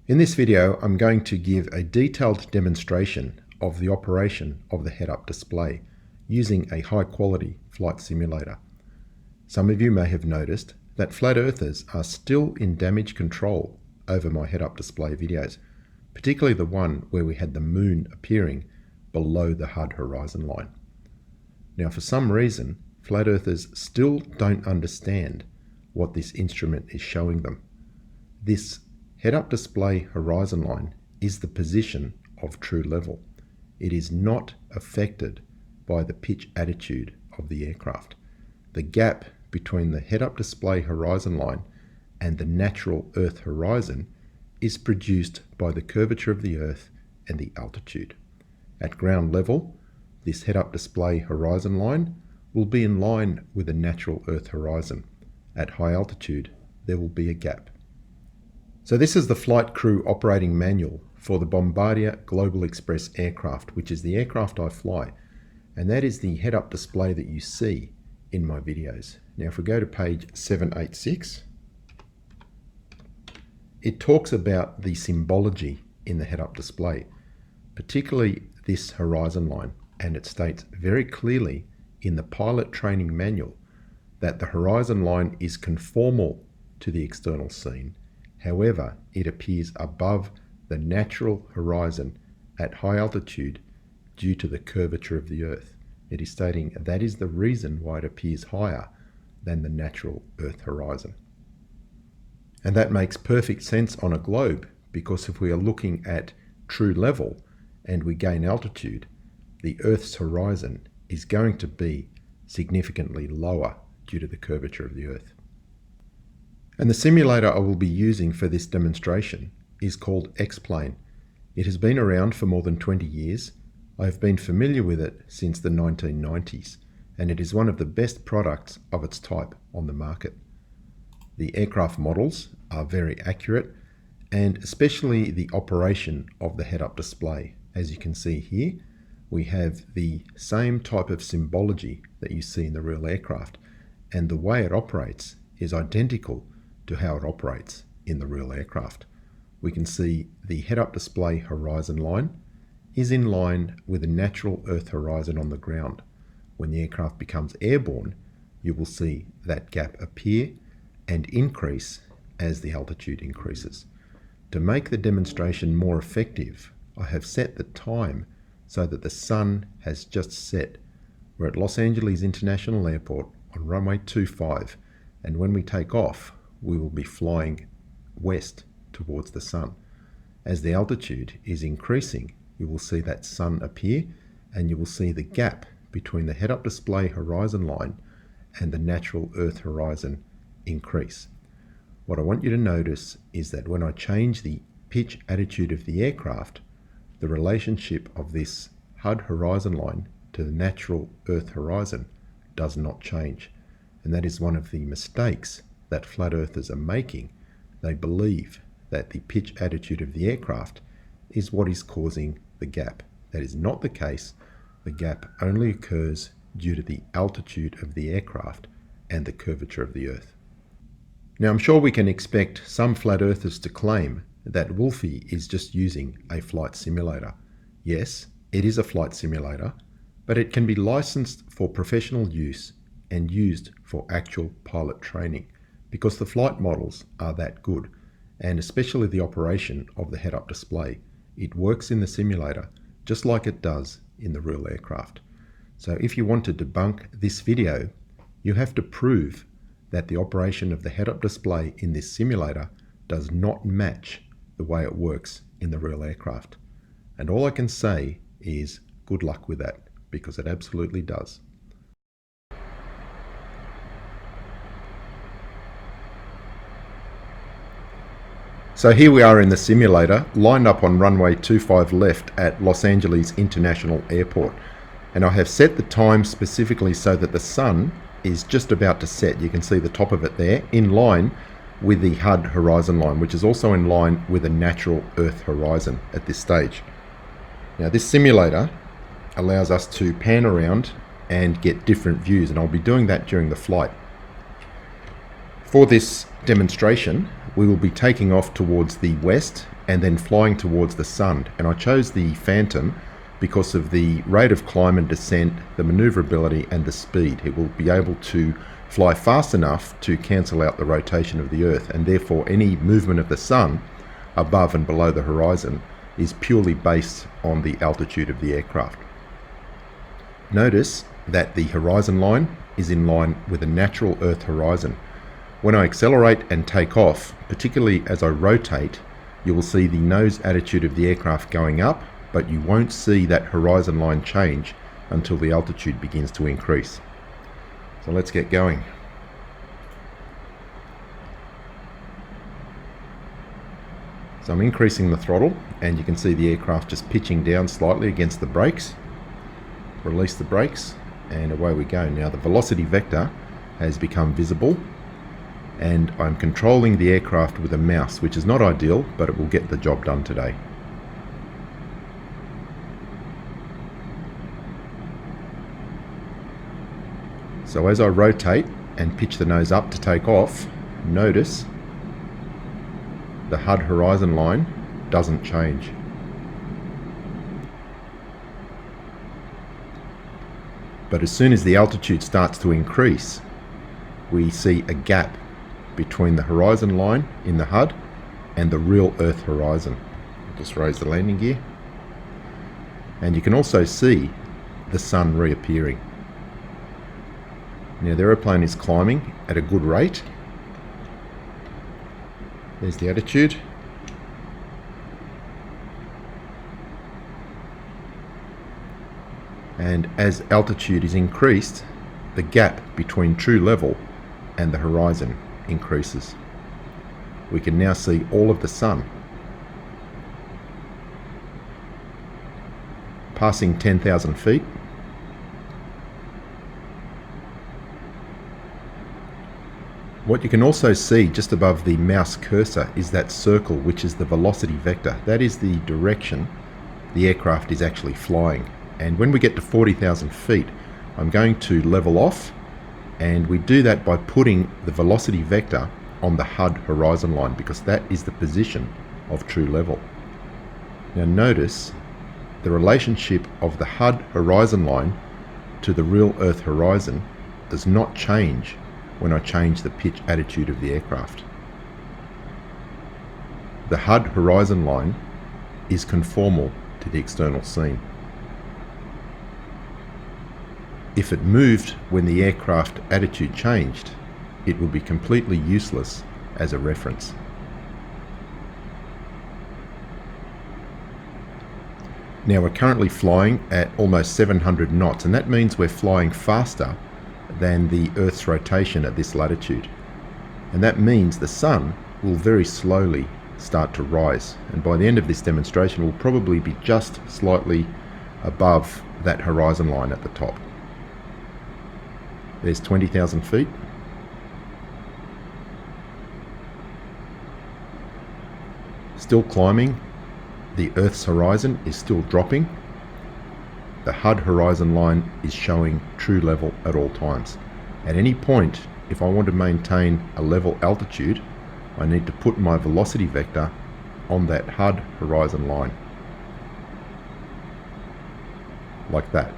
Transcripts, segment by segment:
In this video, I'm going to give a detailed demonstration of the operation of the head-up display using a high-quality flight simulator. Some of you may have noticed that flat earthers are still in damage control over my head-up display videos, particularly the one where we had the moon appearing below the HUD horizon line. Now, for some reason, flat earthers still don't understand what this instrument is showing them. This head-up display horizon line is the position of true level. It is not affected by the pitch attitude of the aircraft. The gap between the head-up display horizon line and the natural Earth horizon is produced by the curvature of the Earth and the altitude. At ground level, this head-up display horizon line will be in line with the natural Earth horizon. At high altitude, there will be a gap. So this is the flight crew operating manual for the Bombardier Global Express aircraft, which is the aircraft I fly, and that is the head-up display that you see in my videos. Now, if we go to page 786, it talks about the symbology in the head-up display, particularly this horizon line, and it states very clearly in the pilot training manual that the horizon line is conformal to the external scene. However, it appears above the natural horizon at high altitude due to the curvature of the Earth. It is stating that is the reason why it appears higher than the natural Earth horizon. And that makes perfect sense on a globe, because if we are looking at true level and we gain altitude, the Earth's horizon is going to be significantly lower due to the curvature of the Earth. And the simulator I will be using for this demonstration is called X-Plane. It has been around for more than 20 years. I have been familiar with it since the 1990s, and it is one of the best products of its type on the market. The aircraft models are very accurate, and especially the operation of the head-up display. As you can see here, we have the same type of symbology that you see in the real aircraft, and the way it operates is identical to how it operates in the real aircraft. We can see the head-up display horizon line is in line with the natural Earth horizon on the ground. When the aircraft becomes airborne, you will see that gap appear and increase as the altitude increases. To make the demonstration more effective, I have set the time so that the sun has just set. We're at Los Angeles International Airport on runway 25, and when we take off, we will be flying west towards the sun. As the altitude is increasing, you will see that sun appear, and you will see the gap between the head-up display horizon line and the natural Earth horizon increase. What I want you to notice is that when I change the pitch attitude of the aircraft, the relationship of this HUD horizon line to the natural Earth horizon does not change. And that is one of the mistakes that flat earthers are making. They believe that the pitch attitude of the aircraft is what is causing the gap. That is not the case. The gap only occurs due to the altitude of the aircraft and the curvature of the Earth. Now, I'm sure we can expect some flat earthers to claim that Wolfie is just using a flight simulator. Yes, it is a flight simulator, but it can be licensed for professional use and used for actual pilot training, because the flight models are that good, and especially the operation of the head-up display. It works in the simulator just like it does in the real aircraft. So if you want to debunk this video, you have to prove that the operation of the head-up display in this simulator does not match the way it works in the real aircraft. And all I can say is good luck with that, because it absolutely does. So here we are in the simulator, lined up on runway 25 left at Los Angeles International Airport. And I have set the time specifically so that the sun is just about to set. You can see the top of it there, in line with the HUD horizon line, which is also in line with a natural Earth horizon at this stage. Now, this simulator allows us to pan around and get different views, and I'll be doing that during the flight. For this demonstration, we will be taking off towards the west and then flying towards the sun. And I chose the Phantom because of the rate of climb and descent, the maneuverability and the speed. It will be able to fly fast enough to cancel out the rotation of the Earth, and therefore any movement of the sun above and below the horizon is purely based on the altitude of the aircraft. Notice that the horizon line is in line with a natural Earth horizon. When I accelerate and take off, particularly as I rotate, you will see the nose attitude of the aircraft going up, but you won't see that horizon line change until the altitude begins to increase. So let's get going. So I'm increasing the throttle, and you can see the aircraft just pitching down slightly against the brakes. Release the brakes, and away we go. Now the velocity vector has become visible, and I'm controlling the aircraft with a mouse, which is not ideal, but it will get the job done today. So as I rotate and pitch the nose up to take off, notice the HUD horizon line doesn't change. But as soon as the altitude starts to increase, we see a gap between the horizon line in the HUD and the real Earth horizon. I'll just raise the landing gear. And you can also see the sun reappearing. Now the aeroplane is climbing at a good rate. There's the attitude. And as altitude is increased, the gap between true level and the horizon increases. We can now see all of the sun. Passing 10,000 feet. What you can also see just above the mouse cursor is that circle, which is the velocity vector. That is the direction the aircraft is actually flying. And when we get to 40,000 feet, I'm going to level off, and we do that by putting the velocity vector on the HUD horizon line, because that is the position of true level. Now notice the relationship of the HUD horizon line to the real Earth horizon does not change when I change the pitch attitude of the aircraft. The HUD horizon line is conformal to the external scene. If it moved when the aircraft attitude changed, it would be completely useless as a reference. Now we're currently flying at almost 700 knots, and that means we're flying faster than the Earth's rotation at this latitude. And that means the sun will very slowly start to rise, and by the end of this demonstration will probably be just slightly above that horizon line at the top. There's 20,000 feet. Still climbing. The Earth's horizon is still dropping. The HUD horizon line is showing true level at all times. At any point, if I want to maintain a level altitude, I need to put my velocity vector on that HUD horizon line. Like that.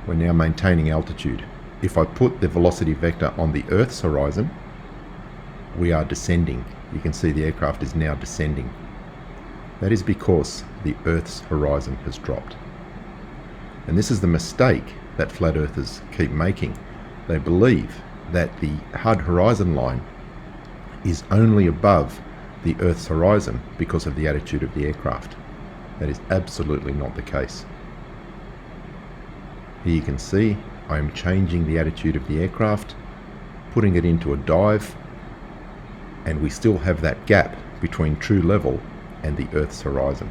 We're now maintaining altitude. If I put the velocity vector on the Earth's horizon, we are descending. You can see the aircraft is now descending. That is because the Earth's horizon has dropped. And this is the mistake that flat earthers keep making. They believe that the HUD horizon line is only above the Earth's horizon because of the attitude of the aircraft. That is absolutely not the case. Here you can see I am changing the attitude of the aircraft, putting it into a dive, and we still have that gap between true level and the Earth's horizon.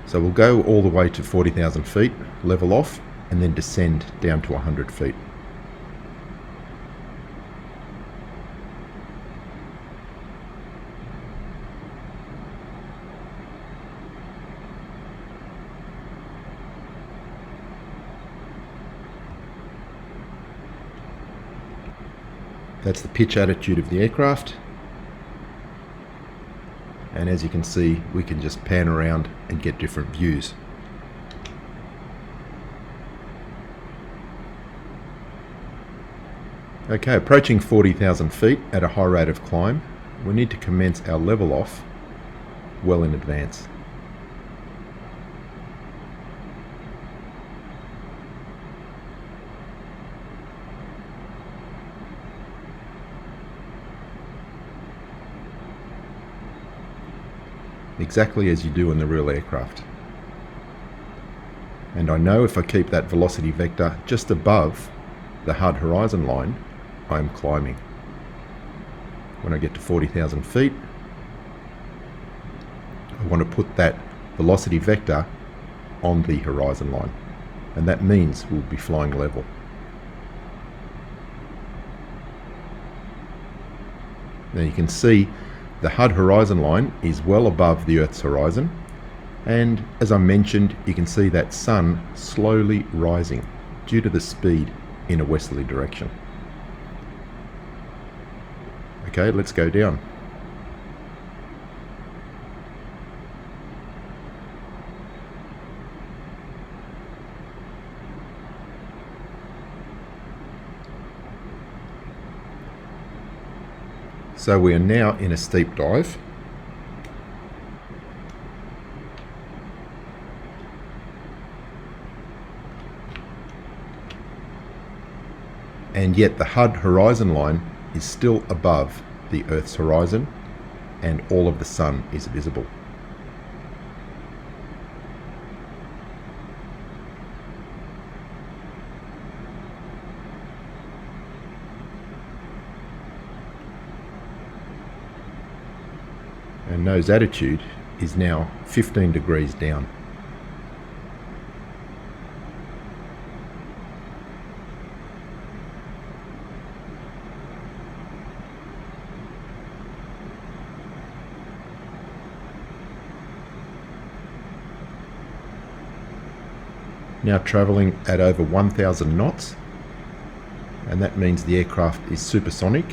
So we'll go all the way to 40,000 feet, level off, and then descend down to 100 feet. That's the pitch attitude of the aircraft. And as you can see, we can just pan around and get different views. Okay, approaching 40,000 feet at a high rate of climb, we need to commence our level off well in advance. Exactly as you do in the real aircraft. And I know if I keep that velocity vector just above the HUD horizon line, I'm climbing. When I get to 40,000 feet, I want to put that velocity vector on the horizon line, and that means we'll be flying level. Now you can see the HUD horizon line is well above the Earth's horizon, and as I mentioned, you can see that sun slowly rising due to the speed in a westerly direction. Okay, let's go down. So we are now in a steep dive. And yet the HUD horizon line is still above the Earth's horizon, and all of the sun is visible. And nose attitude is now 15 degrees down. Now travelling at over 1,000 knots, and that means the aircraft is supersonic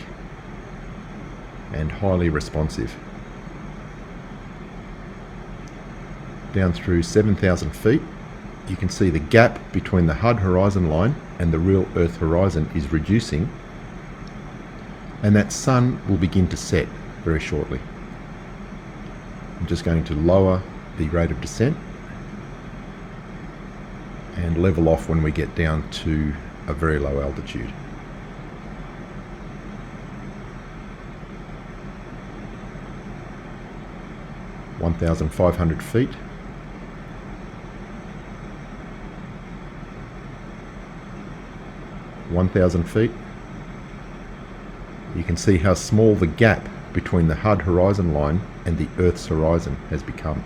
and highly responsive. Down through 7,000 feet, you can see the gap between the HUD horizon line and the real Earth horizon is reducing, and that sun will begin to set very shortly. I'm just going to lower the rate of descent and level off when we get down to a very low altitude. (1,500 feet). (1,000 feet). You can see how small the gap between the HUD horizon line and the Earth's horizon has become.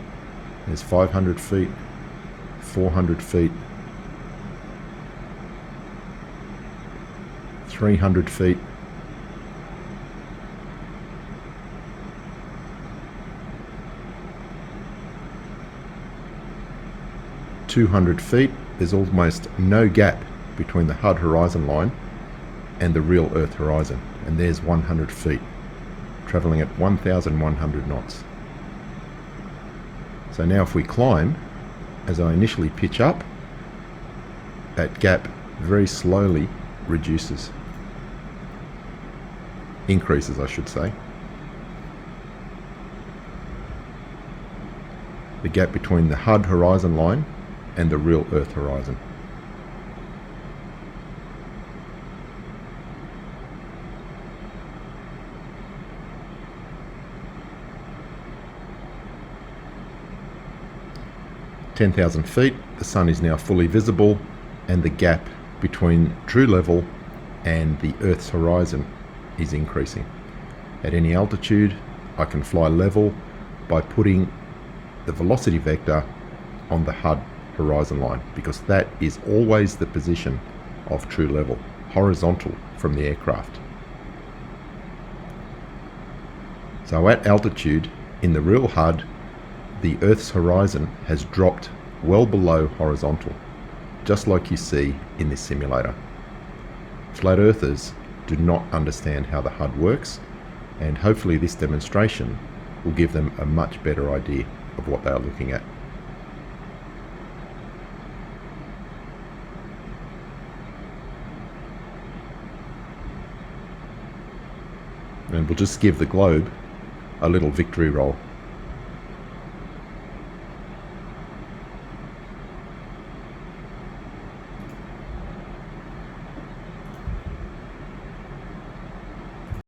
There's 500 feet, 400 feet, 300 feet, 200 feet. There's almost no gap between the HUD horizon line and the real Earth horizon, and there's 100 feet, travelling at 1,100 knots. So now if we climb, as I initially pitch up, that gap very slowly increases I should say. The gap between the HUD horizon line and the real Earth horizon. (10,000 feet), the sun is now fully visible, and the gap between true level and the Earth's horizon is increasing. At any altitude, I can fly level by putting the velocity vector on the HUD horizon line, because that is always the position of true level, horizontal from the aircraft. So at altitude, in the real HUD, the Earth's horizon has dropped well below horizontal, just like you see in this simulator. Flat earthers do not understand how the HUD works, and hopefully this demonstration will give them a much better idea of what they are looking at. And we'll just give the globe a little victory roll.